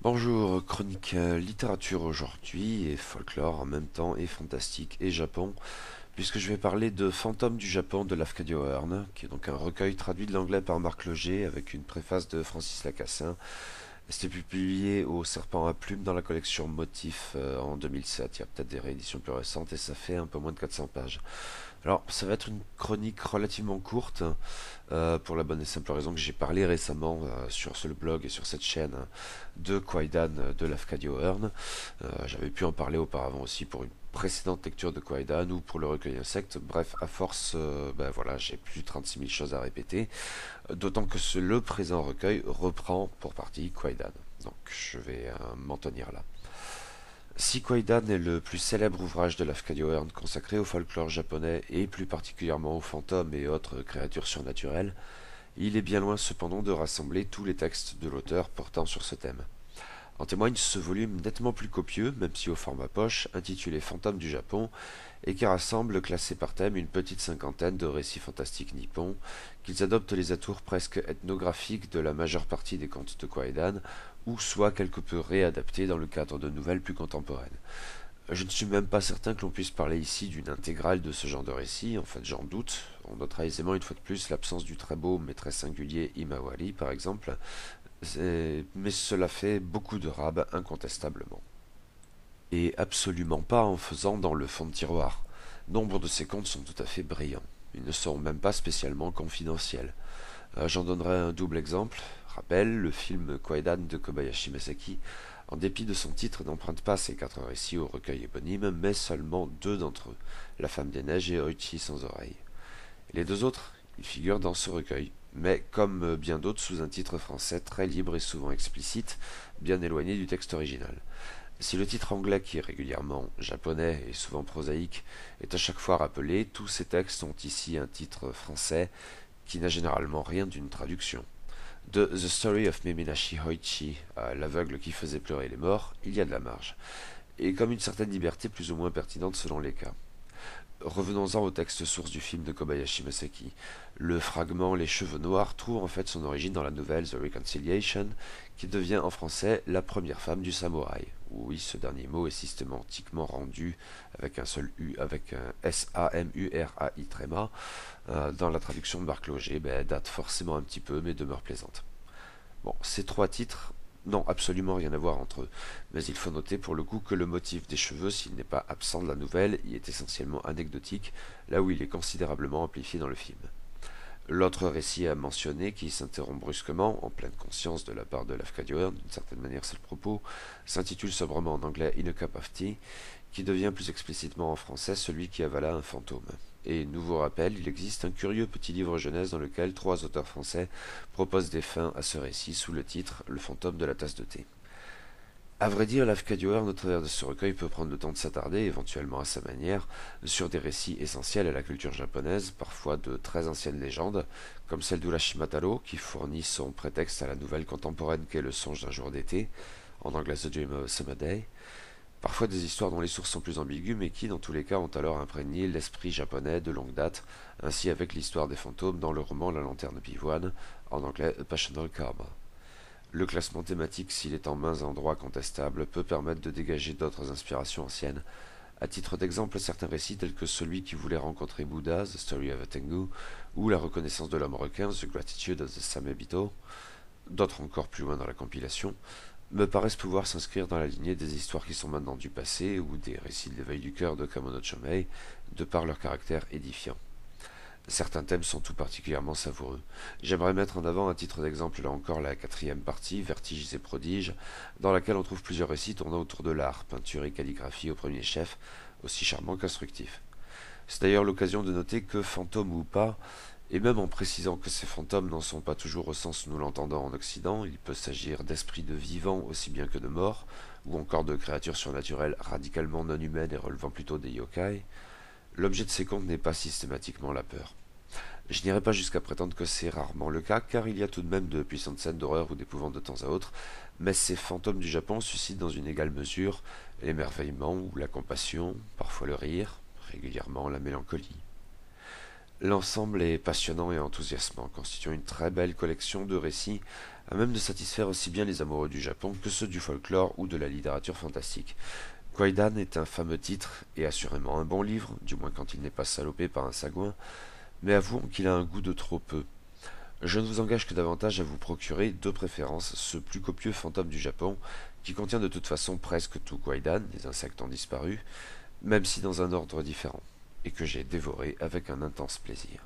Bonjour, chronique littérature aujourd'hui et folklore en même temps et fantastique et Japon, puisque je vais parler de Fantôme du Japon de Lafcadio Hearn, qui est donc un recueil traduit de l'anglais par Marc Loger avec une préface de Francis Lacassin. C'était publié au Serpent à Plumes dans la collection Motif en 2007. Il y a peut-être des rééditions plus récentes et ça fait un peu moins de 400 pages. Alors, ça va être une chronique relativement courte, pour la bonne et simple raison que j'ai parlé récemment sur ce blog et sur cette chaîne de Kwaidan de Lafcadio Hearn. J'avais pu en parler auparavant aussi pour une précédente lecture de Kwaidan ou pour le recueil Insectes. Bref, à force, ben voilà, j'ai plus de 36 000 choses à répéter. D'autant que le présent recueil reprend pour partie Kwaidan. Donc je vais m'en tenir là. Si Kwaidan est le plus célèbre ouvrage de Lafcadio Hearn consacré au folklore japonais et plus particulièrement aux fantômes et autres créatures surnaturelles, il est bien loin cependant de rassembler tous les textes de l'auteur portant sur ce thème. En témoigne ce volume nettement plus copieux, même si au format poche, intitulé Fantômes du Japon, et qui rassemble, classé par thème, une petite cinquantaine de récits fantastiques nippons, qu'ils adoptent les atours presque ethnographiques de la majeure partie des contes de Kwaidan, ou soit quelque peu réadaptés dans le cadre de nouvelles plus contemporaines. Je ne suis même pas certain que l'on puisse parler ici d'une intégrale de ce genre de récit, en fait j'en doute. On notera aisément une fois de plus l'absence du très beau mais très singulier Imawari par exemple, mais cela fait beaucoup de rab incontestablement. Et absolument pas en faisant dans le fond de tiroir. Nombre de ces contes sont tout à fait brillants. Ils ne sont même pas spécialement confidentiels. J'en donnerai un double exemple. Rappel, le film Kwaidan de Kobayashi Masaki, en dépit de son titre, n'emprunte pas ses quatre récits au recueil éponyme, mais seulement deux d'entre eux, La Femme des Neiges et Oichi sans oreille. Et les deux autres, ils figurent dans ce recueil, mais comme bien d'autres sous un titre français très libre et souvent explicite, bien éloigné du texte original. Si le titre anglais, qui est régulièrement japonais et souvent prosaïque, est à chaque fois rappelé, tous ces textes ont ici un titre français qui n'a généralement rien d'une traduction. De The Story of Miminashi Hoichi à L'aveugle qui faisait pleurer les morts, il y a de la marge, et comme une certaine liberté plus ou moins pertinente selon les cas. Revenons-en au texte source du film de Kobayashi Masaki. Le fragment Les cheveux noirs trouve en fait son origine dans la nouvelle The Reconciliation, qui devient en français La première femme du samouraï. Oui, ce dernier mot est systématiquement rendu avec un seul U, avec un S-A-M-U-R-A-I tréma. Dans la traduction de Marc Loger, date forcément un petit peu, mais demeure plaisante. Bon, ces trois titres n'ont absolument rien à voir entre eux, mais il faut noter pour le coup que le motif des cheveux, s'il n'est pas absent de la nouvelle, y est essentiellement anecdotique, là où il est considérablement amplifié dans le film. L'autre récit à mentionner, qui s'interrompt brusquement, en pleine conscience de la part de Lafcadio Hearn, d'une certaine manière c'est le propos, s'intitule sobrement en anglais In a Cup of Tea, qui devient plus explicitement en français celui qui avala un fantôme. Et nouveau rappel, il existe un curieux petit livre jeunesse dans lequel trois auteurs français proposent des fins à ce récit sous le titre Le fantôme de la tasse de thé. À vrai dire, Lafcadio Hearn, au travers de ce recueil, peut prendre le temps de s'attarder, éventuellement à sa manière, sur des récits essentiels à la culture japonaise, parfois de très anciennes légendes, comme celle d'Urashimataro, qui fournit son prétexte à la nouvelle contemporaine qu'est Le songe d'un jour d'été, en anglais The Dream of a Summer Day. Parfois des histoires dont les sources sont plus ambiguës, mais qui, dans tous les cas, ont alors imprégné l'esprit japonais de longue date, ainsi avec l'histoire des fantômes dans le roman La lanterne pivoine, en anglais A Passional Karma. Le classement thématique, s'il est en mains endroits contestables, peut permettre de dégager d'autres inspirations anciennes. À titre d'exemple, certains récits tels que celui qui voulait rencontrer Bouddha, The Story of a Tengu, ou la reconnaissance de l'homme requin, The Gratitude of the Samebito, d'autres encore plus loin dans la compilation, me paraissent pouvoir s'inscrire dans la lignée des histoires qui sont maintenant du passé ou des récits de l'éveil du cœur de Kamono Chomei, de par leur caractère édifiant. Certains thèmes sont tout particulièrement savoureux. J'aimerais mettre en avant, à titre d'exemple, là encore, la quatrième partie, Vertiges et prodiges, dans laquelle on trouve plusieurs récits tournant autour de l'art, peinture et calligraphie au premier chef, aussi charmant qu'instructif. C'est d'ailleurs l'occasion de noter que, fantômes ou pas, et même en précisant que ces fantômes n'en sont pas toujours au sens où nous l'entendons en Occident, il peut s'agir d'esprits de vivants aussi bien que de morts, ou encore de créatures surnaturelles radicalement non humaines et relevant plutôt des yokai, l'objet de ces contes n'est pas systématiquement la peur. Je n'irai pas jusqu'à prétendre que c'est rarement le cas, car il y a tout de même de puissantes scènes d'horreur ou d'épouvante de temps à autre, mais ces fantômes du Japon suscitent dans une égale mesure l'émerveillement ou la compassion, parfois le rire, régulièrement la mélancolie. L'ensemble est passionnant et enthousiasmant, constituant une très belle collection de récits à même de satisfaire aussi bien les amoureux du Japon que ceux du folklore ou de la littérature fantastique. Kwaidan est un fameux titre et assurément un bon livre, du moins quand il n'est pas salopé par un sagouin, mais avouons qu'il a un goût de trop peu. Je ne vous engage que davantage à vous procurer, de préférence, ce plus copieux fantôme du Japon, qui contient de toute façon presque tout Kwaidan, les insectes ont disparu, même si dans un ordre différent, et que j'ai dévoré avec un intense plaisir.